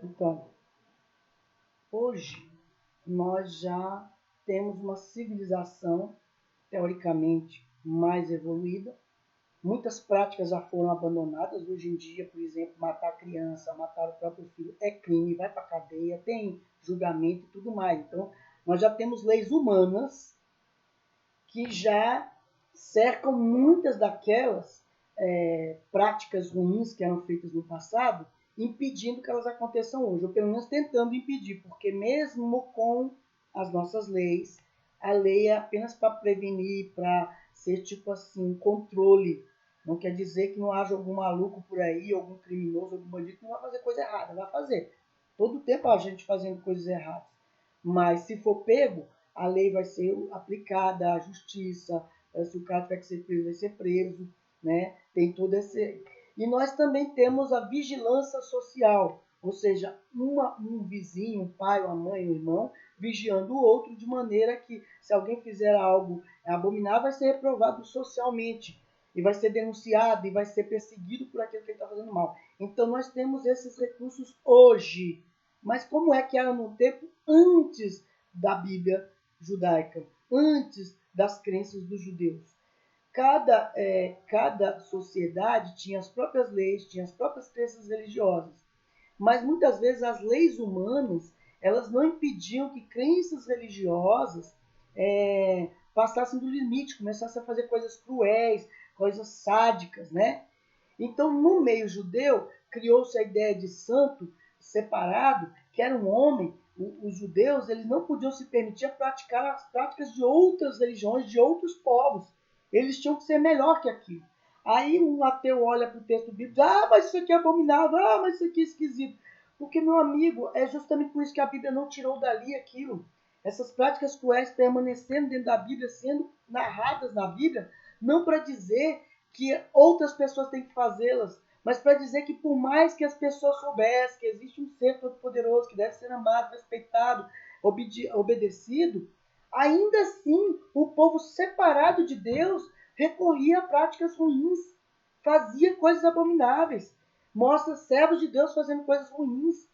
Então, hoje nós já temos uma civilização teoricamente mais evoluída. Muitas práticas já foram abandonadas. Hoje em dia, por exemplo, matar criança, matar o próprio filho é crime, vai para a cadeia, tem julgamento e tudo mais. Então, nós já temos leis humanas que já cercam muitas daquelas práticas ruins que eram feitas no passado, impedindo que elas aconteçam hoje, ou pelo menos tentando impedir, porque mesmo com as nossas leis, a lei é apenas para prevenir, para ser tipo assim, um controle. Não quer dizer que não haja algum maluco por aí, algum criminoso, algum bandido que não vai fazer coisa errada, vai fazer. Todo tempo a gente fazendo coisas erradas. Mas se for pego, a lei vai ser aplicada, a justiça, se o cara tiver que ser preso, vai ser preso, né? Tem todo esse... E nós também temos a vigilância social, ou seja, um vizinho, um pai, uma mãe, um irmão, vigiando o outro de maneira que, se alguém fizer algo abominável, vai ser reprovado socialmente, e vai ser denunciado, e vai ser perseguido por aquilo que ele está fazendo mal. Então, nós temos esses recursos hoje. Mas como é que era no tempo antes da Bíblia judaica, antes das crenças dos judeus? Cada sociedade tinha as próprias leis, tinha as próprias crenças religiosas. Mas muitas vezes as leis humanas elas não impediam que crenças religiosas passassem do limite, começassem a fazer coisas cruéis, coisas sádicas, né? Então, no meio judeu, criou-se a ideia de santo separado, que era um homem. Os judeus eles não podiam se permitir praticar as práticas de outras religiões, de outros povos. Eles tinham que ser melhor que aquilo. Aí um ateu olha para o texto bíblico, mas isso aqui é abominável, mas isso aqui é esquisito. Porque, meu amigo, é justamente por isso que a Bíblia não tirou dali aquilo. Essas práticas cruéis permanecendo dentro da Bíblia, sendo narradas na Bíblia, não para dizer que outras pessoas têm que fazê-las, mas para dizer que por mais que as pessoas soubessem que existe um ser todo-poderoso que deve ser amado, respeitado, obedecido, ainda assim o povo separado de Deus recorria a práticas ruins, fazia coisas abomináveis, mostra servos de Deus fazendo coisas ruins.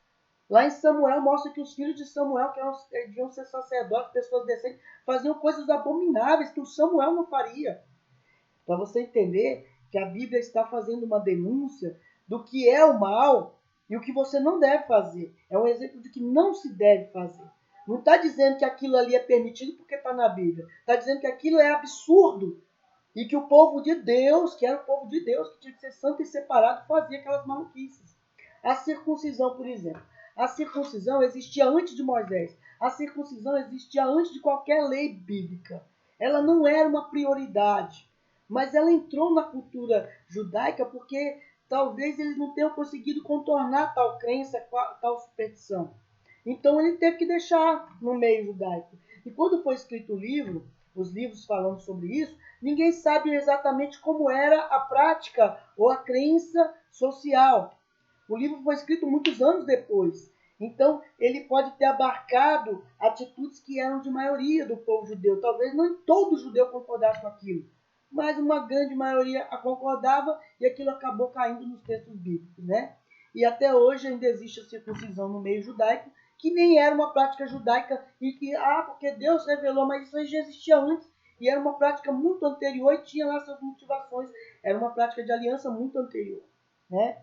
Lá em Samuel mostra que os filhos de Samuel, que deviam ser sacerdotes, pessoas decentes, faziam coisas abomináveis que o Samuel não faria. Para você entender que a Bíblia está fazendo uma denúncia do que é o mal e o que você não deve fazer. É um exemplo de que não se deve fazer. Não está dizendo que aquilo ali é permitido porque está na Bíblia. Está dizendo que aquilo é absurdo e que o povo de Deus, que era o povo de Deus, que tinha que ser santo e separado, fazia aquelas maluquices. A circuncisão, por exemplo. A circuncisão existia antes de Moisés. A circuncisão existia antes de qualquer lei bíblica. Ela não era uma prioridade. Mas ela entrou na cultura judaica porque talvez eles não tenham conseguido contornar tal crença, tal superstição. Então ele teve que deixar no meio judaico. E quando foi escrito o livro, os livros falando sobre isso, ninguém sabe exatamente como era a prática ou a crença social. O livro foi escrito muitos anos depois. Então, ele pode ter abarcado atitudes que eram de maioria do povo judeu. Talvez não todo judeu concordasse com aquilo, mas uma grande maioria a concordava e aquilo acabou caindo nos textos bíblicos, né? E até hoje ainda existe a circuncisão no meio judaico, que nem era uma prática judaica e que, porque Deus revelou, mas isso aí já existia antes e era uma prática muito anterior e tinha lá suas motivações. Era uma prática de aliança muito anterior, né?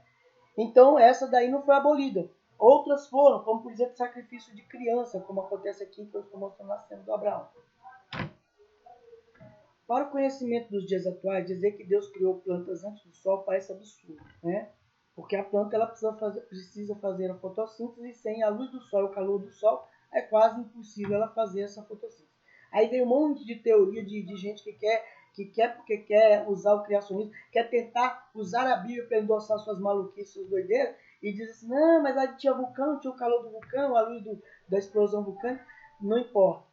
Então, essa daí não foi abolida. Outras foram, como por exemplo, sacrifício de criança, como acontece aqui que eu estou mostrando na cena do Abraão. Para o conhecimento dos dias atuais, dizer que Deus criou plantas antes do sol parece absurdo, né? Porque a planta ela precisa fazer a fotossíntese e sem a luz do sol e o calor do sol é quase impossível ela fazer essa fotossíntese. Aí vem um monte de teoria de gente que quer porque quer usar o criacionismo, quer tentar usar a Bíblia para endossar suas maluquices, suas doideiras, e diz assim, não, mas aí tinha vulcão, tinha o calor do vulcão, a luz da explosão vulcânica, não importa.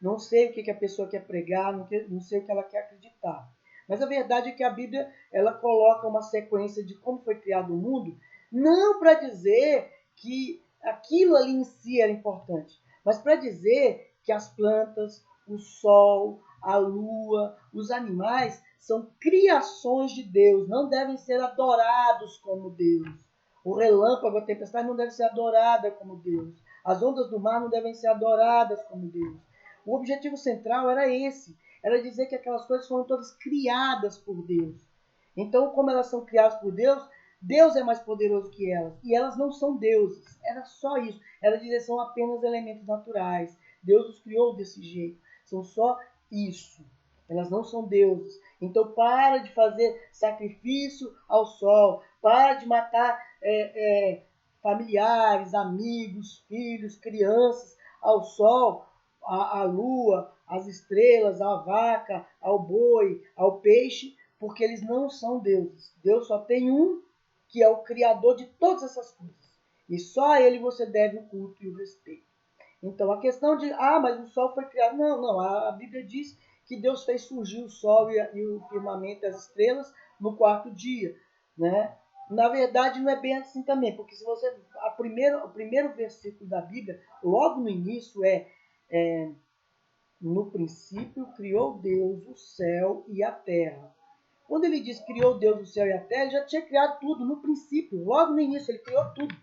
Não sei o que a pessoa quer pregar, não sei o que ela quer acreditar. Mas a verdade é que a Bíblia ela coloca uma sequência de como foi criado o mundo, não para dizer que aquilo ali em si era importante, mas para dizer que as plantas, o sol, a lua, os animais são criações de Deus, não devem ser adorados como Deus. O relâmpago, a tempestade não deve ser adorada como Deus. As ondas do mar não devem ser adoradas como Deus. O objetivo central era esse. Era dizer que aquelas coisas foram todas criadas por Deus. Então, como elas são criadas por Deus, Deus é mais poderoso que elas. E elas não são deuses. Era só isso. Era dizer, são apenas elementos naturais. Deus os criou desse jeito. São só isso. Elas não são deuses. Então, para de fazer sacrifício ao sol. Para de matar familiares, amigos, filhos, crianças ao sol, à lua, às estrelas, à vaca, ao boi, ao peixe, porque eles não são deuses. Deus só tem um, que é o criador de todas essas coisas. E só a ele você deve o culto e o respeito. Então a questão de, mas o sol foi criado. Não, a Bíblia diz que Deus fez surgir o sol e o firmamento e as estrelas no quarto dia, né? Na verdade não é bem assim também, porque se você o primeiro versículo da Bíblia, logo no início no princípio criou Deus o céu e a terra. Quando ele diz criou Deus o céu e a terra, ele já tinha criado tudo no princípio, logo no início ele criou tudo.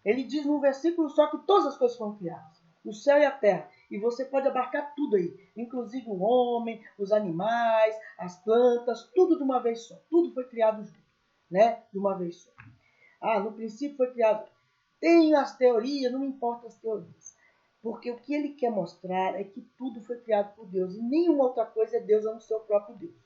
Ele diz num versículo só que todas as coisas foram criadas, o céu e a terra. E você pode abarcar tudo aí, inclusive o homem, os animais, as plantas, tudo de uma vez só. Tudo foi criado junto, né? De uma vez só. No princípio foi criado. Tenho as teorias, não me importam as teorias. Porque o que ele quer mostrar é que tudo foi criado por Deus. E nenhuma outra coisa é Deus a não ser o próprio Deus.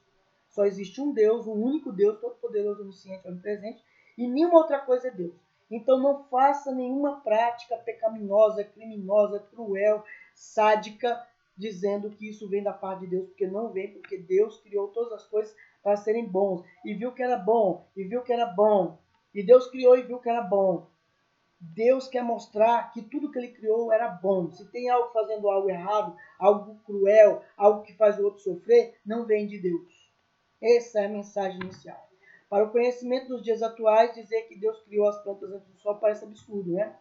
Só existe um Deus, um único Deus, todo-poderoso, onisciente, onipresente. E nenhuma outra coisa é Deus. Então não faça nenhuma prática pecaminosa, criminosa, cruel, sádica, dizendo que isso vem da parte de Deus, porque não vem, porque Deus criou todas as coisas para serem bons. E viu que era bom, e viu que era bom. E Deus criou e viu que era bom. Deus quer mostrar que tudo que ele criou era bom. Se tem algo fazendo algo errado, algo cruel, algo que faz o outro sofrer, não vem de Deus. Essa é a mensagem inicial. Para o conhecimento dos dias atuais, dizer que Deus criou as plantas antes do sol parece absurdo, né?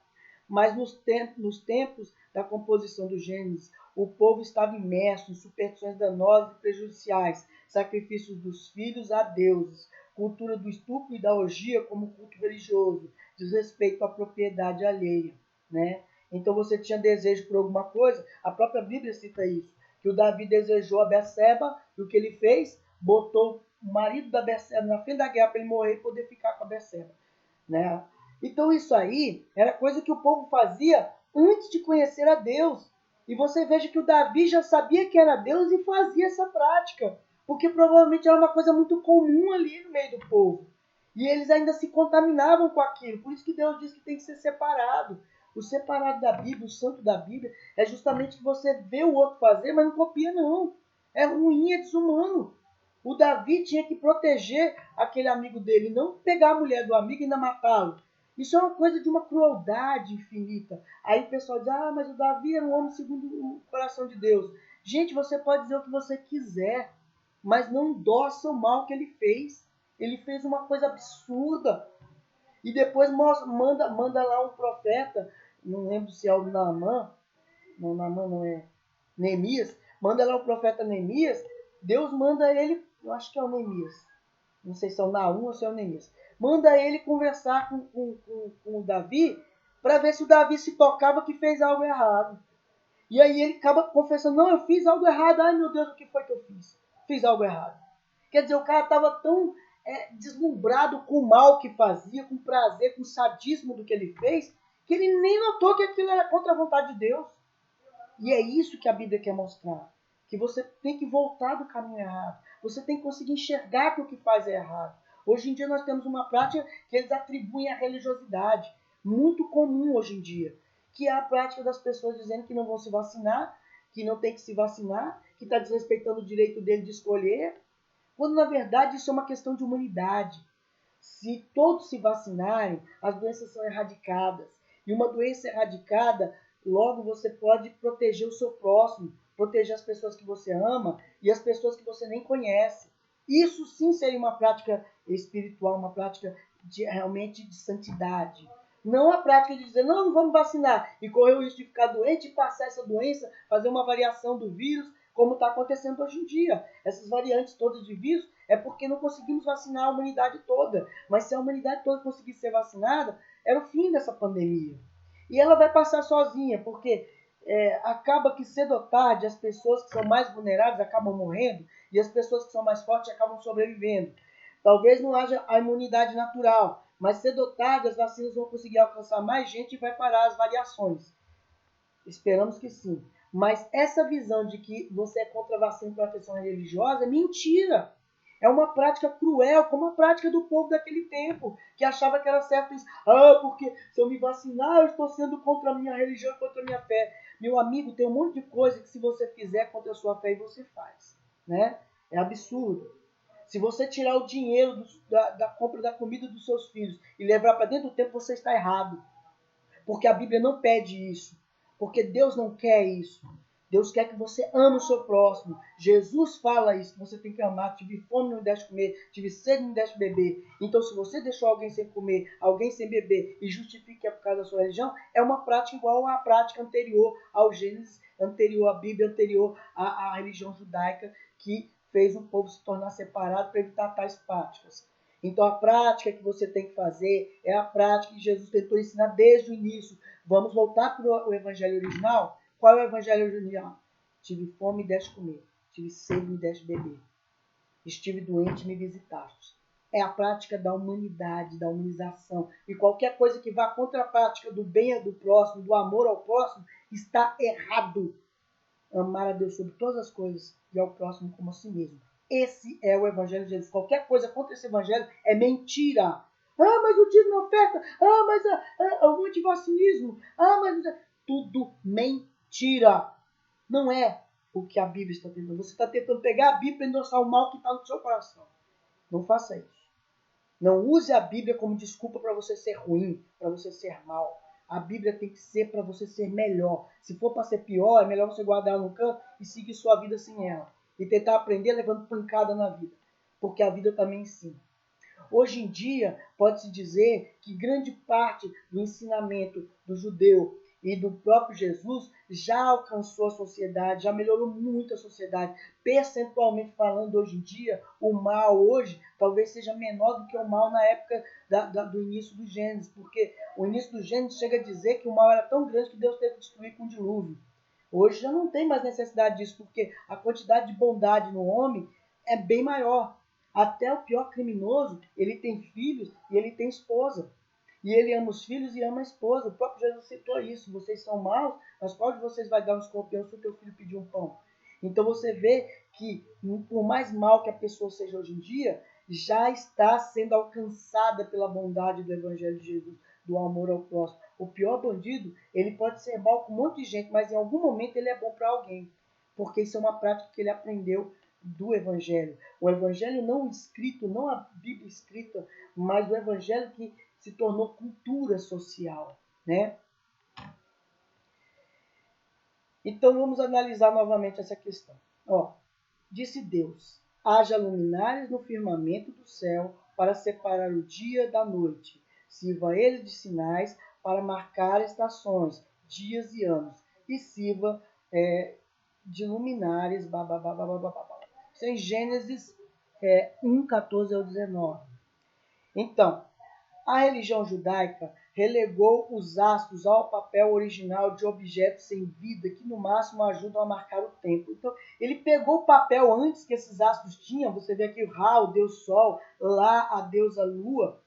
Mas nos tempos da composição do Gênesis, o povo estava imerso em superstições danosas e prejudiciais, sacrifícios dos filhos a deuses, cultura do estupro e da orgia como culto religioso, desrespeito à propriedade alheia, né? Então você tinha desejo por alguma coisa, a própria Bíblia cita isso, que o Davi desejou a Betseba, e o que ele fez? Botou o marido da Betseba na frente da guerra para ele morrer e poder ficar com a Betseba, né? Então isso aí era coisa que o povo fazia antes de conhecer a Deus. E você veja que o Davi já sabia que era Deus e fazia essa prática, porque provavelmente era uma coisa muito comum ali no meio do povo. E eles ainda se contaminavam com aquilo. Por isso que Deus diz que tem que ser separado. O separado da Bíblia, o santo da Bíblia, é justamente que você vê o outro fazer, mas não copia não. É ruim, é desumano. O Davi tinha que proteger aquele amigo dele, não pegar a mulher do amigo e ainda matá-lo. Isso é uma coisa de uma crueldade infinita. Aí o pessoal diz, mas o Davi era um homem segundo o coração de Deus. Gente, você pode dizer o que você quiser, mas não endossa o mal que ele fez. Ele fez uma coisa absurda. E depois manda lá um profeta, não lembro se é o Naamã, não, Naamã não é, Neemias, manda lá o profeta Neemias, Deus manda ele, eu acho que é o Neemias, não sei se é o Naum ou se é o Neemias, manda ele conversar com o Davi, para ver se o Davi se tocava que fez algo errado. E aí ele acaba confessando, não, eu fiz algo errado, ai meu Deus, o que foi que eu fiz? Fiz algo errado. Quer dizer, o cara estava tão deslumbrado com o mal que fazia, com o prazer, com o sadismo do que ele fez, que ele nem notou que aquilo era contra a vontade de Deus. E é isso que a Bíblia quer mostrar. Que você tem que voltar do caminho errado. Você tem que conseguir enxergar que o que faz é errado. Hoje em dia nós temos uma prática que eles atribuem à religiosidade. Muito comum hoje em dia. Que é a prática das pessoas dizendo que não vão se vacinar, que não tem que se vacinar, que está desrespeitando o direito dele de escolher. Quando na verdade isso é uma questão de humanidade. Se todos se vacinarem, as doenças são erradicadas. E uma doença erradicada, logo você pode proteger o seu próximo, proteger as pessoas que você ama e as pessoas que você nem conhece. Isso sim seria uma prática espiritual, uma prática realmente de santidade. Não a prática de dizer, não vamos vacinar e correr o risco de ficar doente e passar essa doença, fazer uma variação do vírus, como está acontecendo hoje em dia. Essas variantes todas de vírus, É porque não conseguimos vacinar a humanidade toda. Mas se a humanidade toda conseguisse ser vacinada, era o fim dessa pandemia. E ela vai passar sozinha, porque acaba que cedo ou tarde as pessoas que são mais vulneráveis acabam morrendo e as pessoas que são mais fortes acabam sobrevivendo. Talvez não haja a imunidade natural, mas cedo ou tarde as vacinas vão conseguir alcançar mais gente e vai parar as variações. Esperamos que sim. Mas essa visão de que você é contra a vacina para a questão religiosa é mentira. É uma prática cruel, como a prática do povo daquele tempo, que achava que era certo isso. Ah, porque se eu me vacinar, eu estou sendo contra a minha religião, contra a minha fé. Meu amigo, tem um monte de coisa que se você fizer contra a sua fé, você faz. Né? É absurdo. Se você tirar o dinheiro da compra da comida dos seus filhos e levar para dentro do templo, você está errado. Porque a Bíblia não pede isso. Porque Deus não quer isso. Deus quer que você ame o seu próximo. Jesus fala isso, que você tem que amar. Tive fome, não me deste comer. Tive sede, não me deste beber. Então, se você deixou alguém sem comer, alguém sem beber, e justifica que é por causa da sua religião, é uma prática igual à prática anterior ao Gênesis, anterior à Bíblia, anterior à religião judaica, que fez o povo se tornar separado para evitar tais práticas. Então, a prática que você tem que fazer é a prática que Jesus tentou ensinar desde o início. Vamos voltar para o evangelho original? Qual é o evangelho original? Tive fome e deste comer. Tive sede e me deste beber. Estive doente e me visitaste. É a prática da humanidade, da humanização. E qualquer coisa que vá contra a prática do bem do próximo, do amor ao próximo, está errado. Amar a Deus sobre todas as coisas e ao próximo como a si mesmo. Esse é o evangelho de Jesus. Qualquer coisa contra esse evangelho é mentira. Ah, mas o dízimo na oferta. Ah, mas o antivacinismo. Ah, mas tudo mentira. Não é o que a Bíblia está tentando. Você está tentando pegar a Bíblia e endossar o mal que está no seu coração. Não faça isso. Não use a Bíblia como desculpa para você ser ruim, para você ser mal. A Bíblia tem que ser para você ser melhor. Se for para ser pior, é melhor você guardar ela no canto e seguir sua vida sem ela. E tentar aprender levando pancada na vida. Porque a vida também ensina. Hoje em dia, pode-se dizer que grande parte do ensinamento do judeu e do próprio Jesus já alcançou a sociedade, já melhorou muito a sociedade. Percentualmente falando, hoje em dia, o mal hoje talvez seja menor do que o mal na época do início do Gênesis, porque o início do Gênesis chega a dizer que o mal era tão grande que Deus teve que destruir com um dilúvio. Hoje já não tem mais necessidade disso, porque a quantidade de bondade no homem é bem maior. Até o pior criminoso, ele tem filhos e ele tem esposa. E ele ama os filhos e ama a esposa. O próprio Jesus citou isso. Vocês são maus, mas qual de vocês vai dar um escorpião se o teu filho pedir um pão? Então você vê que, por mais mal que a pessoa seja hoje em dia, já está sendo alcançada pela bondade do Evangelho de Jesus, do amor ao próximo. O pior bandido, ele pode ser mal com um monte de gente, mas em algum momento ele é bom para alguém. Porque isso é uma prática que ele aprendeu do Evangelho. O Evangelho não escrito, não a Bíblia escrita, mas o Evangelho que se tornou cultura social, né? Então vamos analisar novamente essa questão. Ó, disse Deus: haja luminares no firmamento do céu para separar o dia da noite. Sirva ele de sinais para marcar estações, dias e anos. E sirva de luminares. Isso é em Gênesis 1, 14 ao 19. Então, a religião judaica relegou os astros ao papel original de objetos sem vida que no máximo ajudam a marcar o tempo. Então, ele pegou o papel antes que esses astros tinham. Você vê aqui o Ra, o deus Sol, lá a deusa Lua,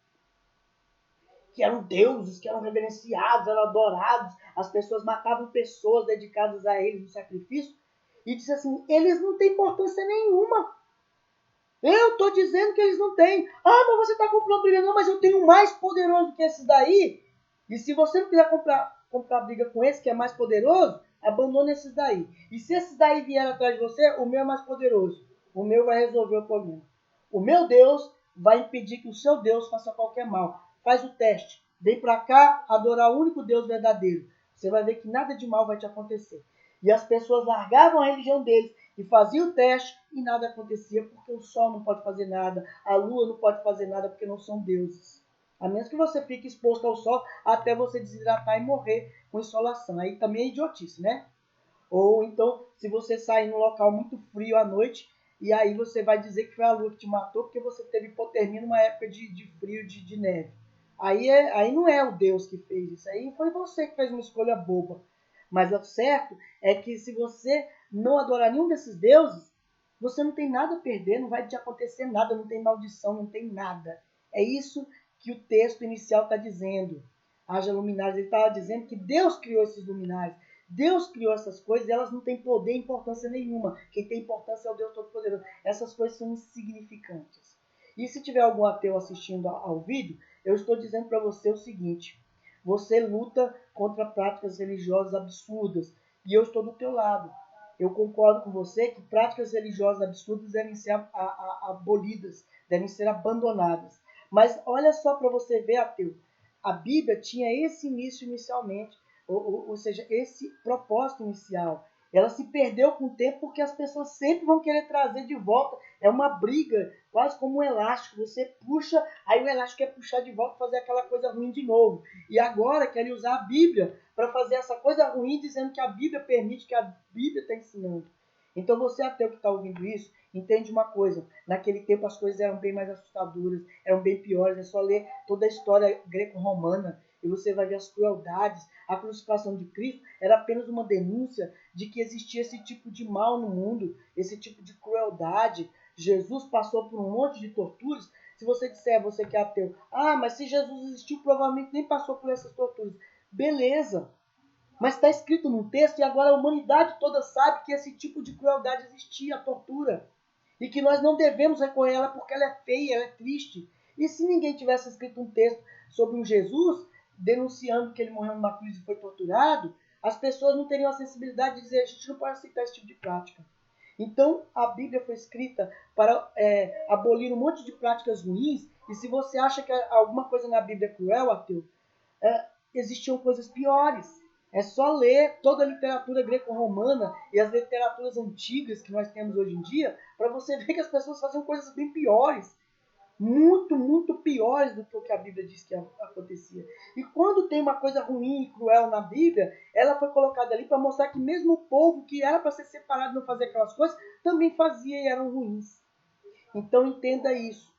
que eram deuses, que eram reverenciados, eram adorados. As pessoas matavam pessoas dedicadas a eles no sacrifício. E disse assim, eles não têm importância nenhuma. Eu estou dizendo que eles não têm. Ah, mas você está comprando briga. Não, mas eu tenho um mais poderoso que esses daí. E se você não quiser comprar briga com esse que é mais poderoso, abandone esses daí. E se esses daí vierem atrás de você, o meu é mais poderoso. O meu vai resolver o problema. O meu Deus vai impedir que o seu Deus faça qualquer mal. Faz o teste. Vem para cá adorar o único Deus verdadeiro. Você vai ver que nada de mal vai te acontecer. E as pessoas largavam a religião deles e faziam o teste e nada acontecia, porque o sol não pode fazer nada, a lua não pode fazer nada, porque não são deuses. A menos que você fique exposto ao sol até você desidratar e morrer com insolação. Aí também é idiotice, né? Ou então, se você sair num local muito frio à noite, e aí você vai dizer que foi a lua que te matou porque você teve hipotermia numa época de frio, de neve. Aí não é o Deus que fez isso, aí foi você que fez uma escolha boba. Mas o certo é que se você não adorar nenhum desses deuses, você não tem nada a perder, não vai te acontecer nada, não tem maldição, não tem nada. É isso que o texto inicial está dizendo. Haja luminares, ele estava dizendo que Deus criou esses luminares. Deus criou essas coisas e elas não têm poder e importância nenhuma. Quem tem importância é o Deus Todo-Poderoso. Essas coisas são insignificantes. E se tiver algum ateu assistindo ao vídeo, eu estou dizendo para você o seguinte: você luta contra práticas religiosas absurdas e eu estou do teu lado. Eu concordo com você que práticas religiosas absurdas devem ser abolidas, devem ser abandonadas. Mas olha só para você ver, ateu. A Bíblia tinha esse início inicialmente, ou seja, esse propósito inicial. Ela se perdeu com o tempo porque as pessoas sempre vão querer trazer de volta. É uma briga, quase como um elástico. Você puxa, aí o elástico quer puxar de volta, fazer aquela coisa ruim de novo. E agora querem usar a Bíblia para fazer essa coisa ruim, dizendo que a Bíblia permite, que a Bíblia está ensinando. Então você, ateu que está ouvindo isso, entende uma coisa. Naquele tempo as coisas eram bem mais assustadoras, eram bem piores. É só ler toda a história greco-romana e você vai ver as crueldades. A crucificação de Cristo era apenas uma denúncia de que existia esse tipo de mal no mundo, esse tipo de crueldade. Jesus passou por um monte de torturas. Se você disser, você que é ateu, mas se Jesus existiu, provavelmente nem passou por essas torturas. Beleza, mas está escrito num texto e agora a humanidade toda sabe que esse tipo de crueldade existia, a tortura. E que nós não devemos recorrer a ela porque ela é feia, ela é triste. E se ninguém tivesse escrito um texto sobre um Jesus, denunciando que ele morreu numa cruz e foi torturado, as pessoas não teriam a sensibilidade de dizer: a gente não pode aceitar esse tipo de prática. Então, a Bíblia foi escrita para abolir um monte de práticas ruins, e se você acha que alguma coisa na Bíblia é cruel, ateu, existiam coisas piores. É só ler toda a literatura greco-romana e as literaturas antigas que nós temos hoje em dia para você ver que as pessoas faziam coisas bem piores. Muito, muito piores do que o que a Bíblia diz que acontecia. E quando tem uma coisa ruim e cruel na Bíblia, ela foi colocada ali para mostrar que mesmo o povo que era para ser separado e não fazer aquelas coisas, também fazia e eram ruins. Então entenda isso.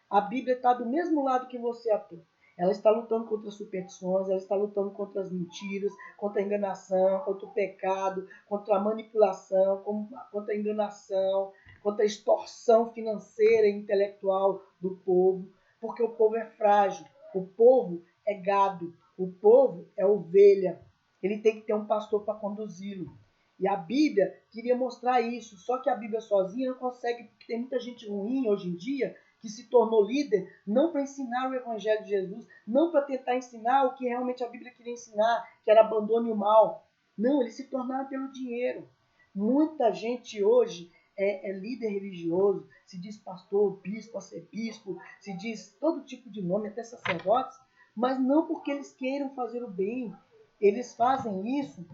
A Bíblia está do mesmo lado que você, ateu. Ela está lutando contra as superstições, ela está lutando contra as mentiras, contra a enganação, contra o pecado, contra a manipulação, contra a enganação, contra a extorsão financeira e intelectual do povo, porque o povo é frágil, o povo é gado, o povo é ovelha. Ele tem que ter um pastor para conduzi-lo. E a Bíblia queria mostrar isso, só que a Bíblia sozinha não consegue, porque tem muita gente ruim hoje em dia que se tornou líder não para ensinar o Evangelho de Jesus, não para tentar ensinar o que realmente a Bíblia queria ensinar, que era abandone o mal. Não, eles se tornaram pelo dinheiro. Muita gente hoje é líder religioso, se diz pastor, bispo, arcebispo, se diz todo tipo de nome, até sacerdotes, mas não porque eles queiram fazer o bem. Eles fazem isso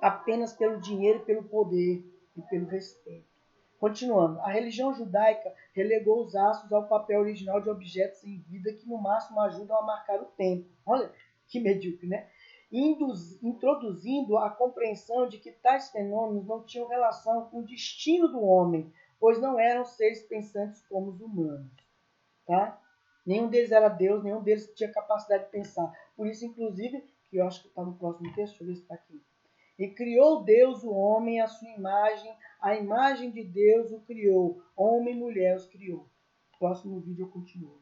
apenas pelo dinheiro, pelo poder e pelo respeito. Continuando, a religião judaica relegou os astros ao papel original de objetos em vida que no máximo ajudam a marcar o tempo. Olha que medíocre, né? Introduzindo a compreensão de que tais fenômenos não tinham relação com o destino do homem, pois não eram seres pensantes como os humanos. Tá? Nenhum deles era Deus, nenhum deles tinha capacidade de pensar. Por isso, inclusive, que eu acho que está no próximo texto, deixa eu ver se está aqui. E criou Deus o homem à sua imagem, a imagem de Deus o criou, homem e mulher os criou. Próximo vídeo eu continuo.